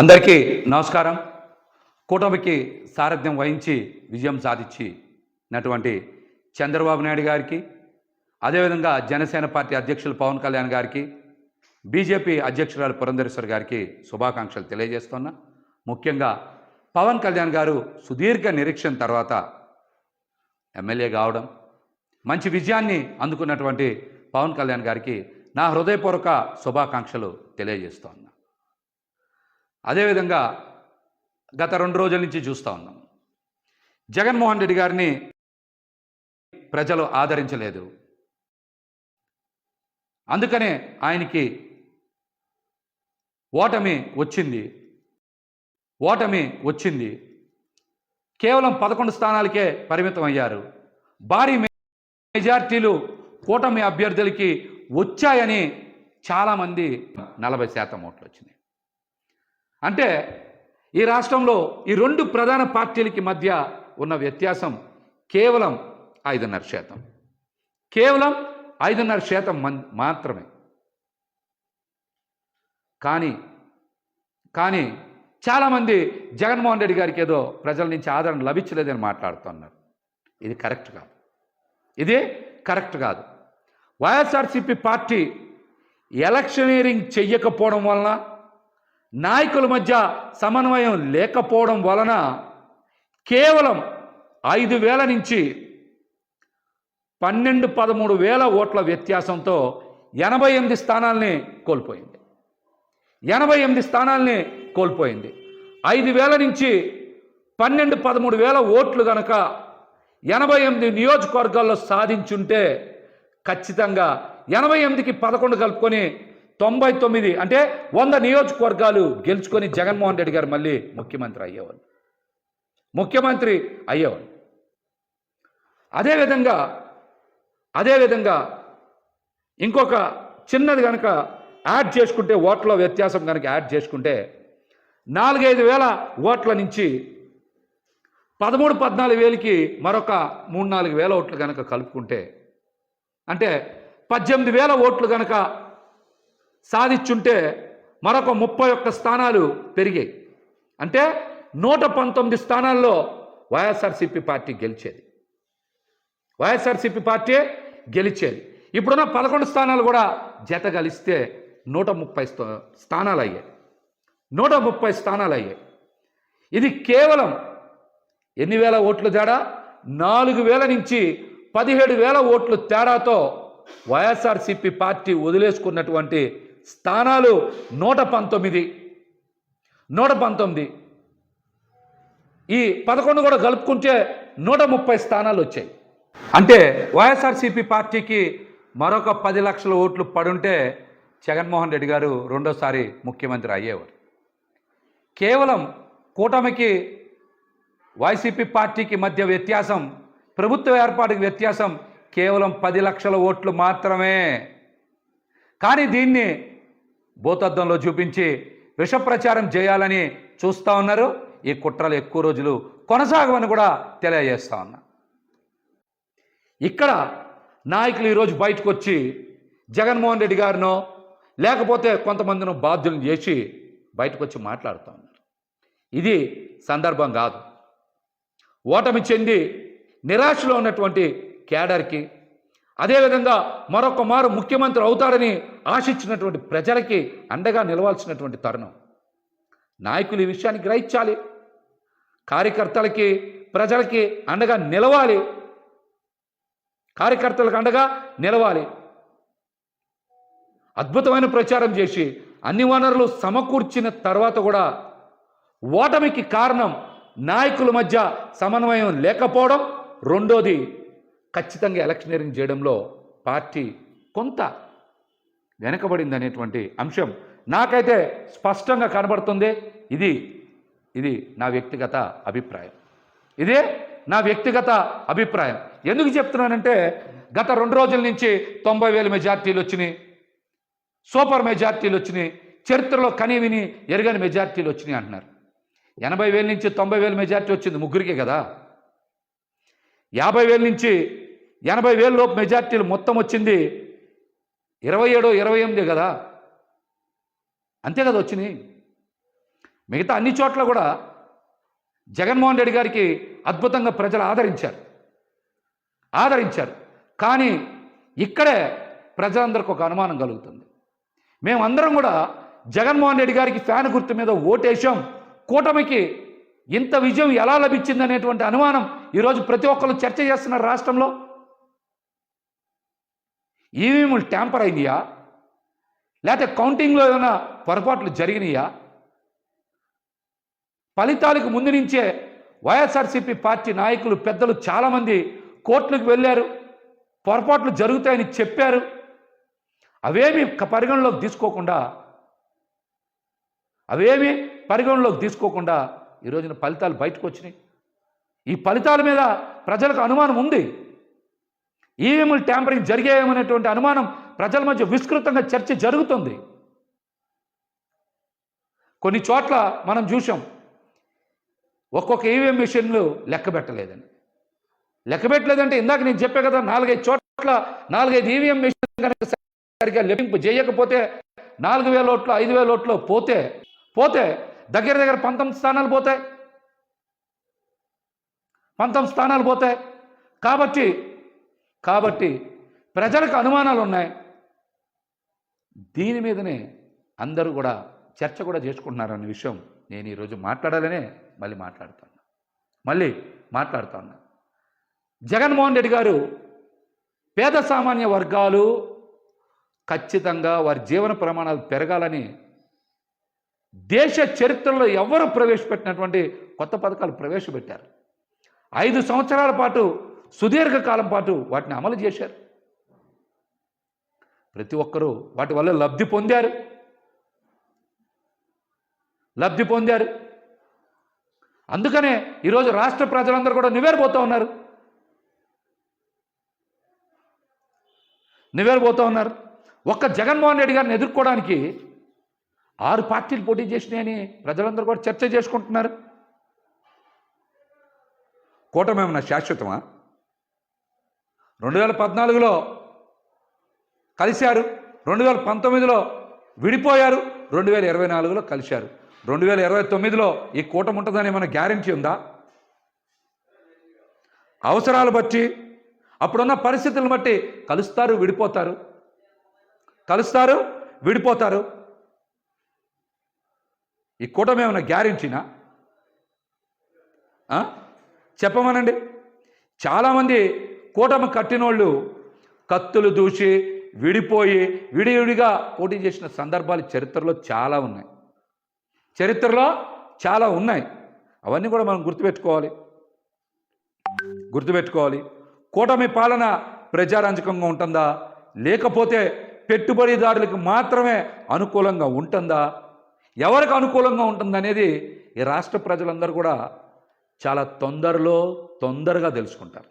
అందరికీ నమస్కారం. కూటమికి సారథ్యం వహించి విజయం సాధించినటువంటి చంద్రబాబు నాయుడు గారికి, అదేవిధంగా జనసేన పార్టీ అధ్యక్షులు పవన్ కళ్యాణ్ గారికి, బీజేపీ అధ్యక్షురాలు పురంధరేశ్వరి గారికి శుభాకాంక్షలు తెలియజేస్తున్నా. ముఖ్యంగా పవన్ కళ్యాణ్ గారు సుదీర్ఘ నిరీక్షణ తర్వాత ఎమ్మెల్యే కావడం, మంచి విజయాన్ని అందుకున్నటువంటి పవన్ కళ్యాణ్ గారికి నా హృదయపూర్వక శుభాకాంక్షలు తెలియజేస్తున్నా. అదేవిధంగా గత 2 రోజుల నుంచి చూస్తూ ఉన్నాం, జగన్మోహన్ రెడ్డి గారిని ప్రజలు ఆదరించలేదు. అందుకనే ఆయనకి ఓటమి వచ్చింది. కేవలం 11 స్థానాలకే పరిమితం అయ్యారు. భారీ మెజార్టీలు కూటమి అభ్యర్థులకి వచ్చాయని చాలామంది 40% ఓట్లు వచ్చినాయి. అంటే ఈ రాష్ట్రంలో ఈ 2 ప్రధాన పార్టీలకి మధ్య ఉన్న వ్యత్యాసం కేవలం 5.5%. కేవలం 5.5% మాత్రమే. కానీ చాలామంది జగన్మోహన్ రెడ్డి గారికి ఏదో ప్రజల నుంచి ఆదరణ లభించలేదని మాట్లాడుతున్నారు. ఇది కరెక్ట్ కాదు. వైఎస్ఆర్సీపీ పార్టీ ఎలక్షనీరింగ్ చెయ్యకపోవడం వలన, నాయకుల మధ్య సమన్వయం లేకపోవడం వలన కేవలం 5,000 నుంచి 12-13,000 ఓట్ల వ్యత్యాసంతో 88 స్థానాల్ని కోల్పోయింది. 5,000 నుంచి 12-13,000 ఓట్లు కనుక 88 నియోజకవర్గాల్లో సాధించుంటే ఖచ్చితంగా 88కి 11 కలుపుకొని 99 అంటే 100 నియోజకవర్గాలు గెలుచుకొని జగన్మోహన్ రెడ్డి గారు మళ్ళీ ముఖ్యమంత్రి అయ్యేవారు. అదేవిధంగా ఇంకొక చిన్నది కనుక యాడ్ చేసుకుంటే, ఓట్ల వ్యత్యాసం కనుక యాడ్ చేసుకుంటే 4-5 వేల ఓట్ల నుంచి 13-14 వేలకి మరొక 3-4 వేల ఓట్లు కనుక కలుపుకుంటే, అంటే 18,000 ఓట్లు కనుక సాధించుంటే మరొక 31 స్థానాలు పెరిగాయి. అంటే 119 స్థానాల్లో వైఎస్ఆర్సీపీ పార్టీ గెలిచేది. ఇప్పుడున్న 11 స్థానాలు కూడా జత కలిస్తే 130 స్థానాలు అయ్యాయి. ఇది కేవలం ఎన్ని వేల ఓట్లు తేడా? 4,000 నుంచి 17,000 ఓట్లు తేడాతో వైఎస్ఆర్సీపీ పార్టీ వదిలేసుకున్నటువంటి స్థానాలు 119. ఈ 11 కూడా కలుపుకుంటే 130 స్థానాలు వచ్చాయి. అంటే వైఎస్ఆర్సీపీ పార్టీకి మరొక 10 లక్షల ఓట్లు పడుంటే జగన్మోహన్ రెడ్డి గారు రెండోసారి ముఖ్యమంత్రి అయ్యేవారు. కేవలం కూటమికి వైసీపీ పార్టీకి మధ్య వ్యత్యాసం, ప్రభుత్వ ఏర్పాటుకి వ్యత్యాసం కేవలం 10 లక్షల ఓట్లు మాత్రమే. కానీ దీన్ని భూతద్దంలో చూపించి విష ప్రచారం చేయాలని చూస్తూ ఉన్నారు. ఈ కుట్రలు ఎక్కువ రోజులు కొనసాగవని కూడా తెలియజేస్తా ఉన్నా. ఇక్కడ నాయకులు ఈరోజు బయటకు వచ్చి జగన్మోహన్ రెడ్డి గారినో లేకపోతే కొంతమందినో బాధ్యులను చేసి బయటకు వచ్చి మాట్లాడుతూ ఉన్నారు. ఇది సందర్భం కాదు. ఓటమి చెంది నిరాశలో ఉన్నటువంటి కేడర్కి, అదేవిధంగా మరొక మారు ముఖ్యమంత్రి అవుతారని ఆశించినటువంటి ప్రజలకి అండగా నిలవాల్సినటువంటి తరుణం. నాయకులు ఈ విషయాన్ని గ్రహించాలి. కార్యకర్తలకి, ప్రజలకి అండగా నిలవాలి. అద్భుతమైన ప్రచారం చేసి అన్ని వనరులు సమకూర్చిన తర్వాత కూడా ఓటమికి కారణం నాయకుల మధ్య సమన్వయం లేకపోవడం. రెండోది, ఖచ్చితంగా ఎలక్షనీరింగ్ చేయడంలో పార్టీ కొంత వెనకబడింది అనేటువంటి అంశం నాకైతే స్పష్టంగా కనబడుతుంది. ఇది నా వ్యక్తిగత అభిప్రాయం. ఎందుకు చెప్తున్నానంటే, గత 2 రోజుల నుంచి 90,000 మెజార్టీలు వచ్చినాయి, సూపర్ మెజార్టీలు వచ్చినాయి, చరిత్రలో కనీవిని ఎరగని మెజార్టీలు వచ్చినాయి అంటున్నారు. 80,000 నుంచి 90,000 మెజార్టీ వచ్చింది ముగ్గురికే కదా. 50,000 నుంచి 80,000 లోపు మెజార్టీలు మొత్తం వచ్చింది 27-28 కదా. అంతే కదా వచ్చినాయి. మిగతా అన్ని చోట్ల కూడా జగన్మోహన్ రెడ్డి గారికి అద్భుతంగా ప్రజలు ఆదరించారు. కానీ ఇక్కడే ప్రజలందరికీ ఒక అనుమానం కలుగుతుంది. మేమందరం కూడా జగన్మోహన్ రెడ్డి గారికి ఫ్యాన్ గుర్తు మీద ఓటేశాం, కూటమికి ఇంత విజయం ఎలా లభించింది అనేటువంటి అనుమానం ఈరోజు ప్రతి ఒక్కరు చర్చ చేస్తున్నారు రాష్ట్రంలో. ఈవీఎంలు ట్యాంపర్ అయినాయా, లేకపోతే కౌంటింగ్లో ఏమైనా పొరపాట్లు జరిగినాయా? ఫలితాలకు ముందు నుంచే వైఎస్ఆర్సీపీ పార్టీ నాయకులు పెద్దలు చాలామంది కోర్టులకు వెళ్ళారు, పొరపాట్లు జరుగుతాయని చెప్పారు. అవేమీ పరిగణలోకి తీసుకోకుండా ఈ రోజున ఫలితాలు బయటకు వచ్చినాయి. ఈ ఫలితాల మీద ప్రజలకు అనుమానం ఉంది. ఈవీఎంలు ట్యాంపరింగ్ జరిగాయేమనేటువంటి అనుమానం ప్రజల మధ్య విస్తృతంగా చర్చ జరుగుతుంది. కొన్ని చోట్ల మనం చూసాం, ఒక్కొక్క ఈవీఎం మిషన్లు లెక్క పెట్టలేదంటే ఇందాక నేను చెప్పే కదా, 4-5 చోట్ల 4-5 ఈవీఎం మిషన్ కనుక సరిగ్గా లెక్కింపు చేయకపోతే 4,000 ఓట్లు 5,000 ఓట్లు పోతే దగ్గర 19 స్థానాలు పోతాయి. కాబట్టి ప్రజలకు అనుమానాలు ఉన్నాయి. దీని మీదనే అందరూ కూడా చర్చ కూడా చేసుకుంటున్నారన్న విషయం నేను ఈరోజు మాట్లాడాలనే మళ్ళీ మాట్లాడుతున్నా. జగన్మోహన్ రెడ్డి గారు పేద సామాన్య వర్గాలు ఖచ్చితంగా వారి జీవన ప్రమాణాలు పెరగాలని దేశ చరిత్రలో ఎవరు ప్రవేశపెట్టినటువంటి కొత్త పథకాలు ప్రవేశపెట్టారు. 5 సంవత్సరాల పాటు సుదీర్ఘకాలం పాటు వాటిని అమలు చేశారు. ప్రతి ఒక్కరూ వాటి వల్ల లబ్ధి పొందారు. అందుకనే ఈరోజు రాష్ట్ర ప్రజలందరూ కూడా నివేరబోతూ ఉన్నారు. ఒక్క జగన్మోహన్ రెడ్డి గారిని ఎదుర్కోవడానికి 6 పార్టీలు పోటీ చేసినాయని ప్రజలందరూ కూడా చర్చ చేసుకుంటున్నారు. కూటమి ఏమన్నా శాశ్వతమా? 2014లో కలిశారు, 2019లో విడిపోయారు, 2024లో కలిశారు. 2029లో ఈ కూటమి ఉంటుందని ఏమైనా గ్యారెంటీ ఉందా? అవసరాలు బట్టి, అప్పుడున్న పరిస్థితులను బట్టి కలుస్తారు, విడిపోతారు. ఈ కూటమి ఏమైనా గ్యారెంటీనా? చెప్పమనండి. చాలామంది కూటమి కట్టినోళ్ళు కత్తులు దూసి విడిపోయి విడివిడిగా పోటీ చేసిన సందర్భాలు చరిత్రలో చాలా ఉన్నాయి. అవన్నీ కూడా మనం గుర్తుపెట్టుకోవాలి. కూటమి పాలన ప్రజారంజకంగా ఉంటుందా, లేకపోతే పెట్టుబడిదారులకు మాత్రమే అనుకూలంగా ఉంటుందా, ఎవరికి అనుకూలంగా ఉంటుందనేది ఈ రాష్ట్ర ప్రజలందరూ కూడా చాలా తొందరగా తెలుసుకుంటారు.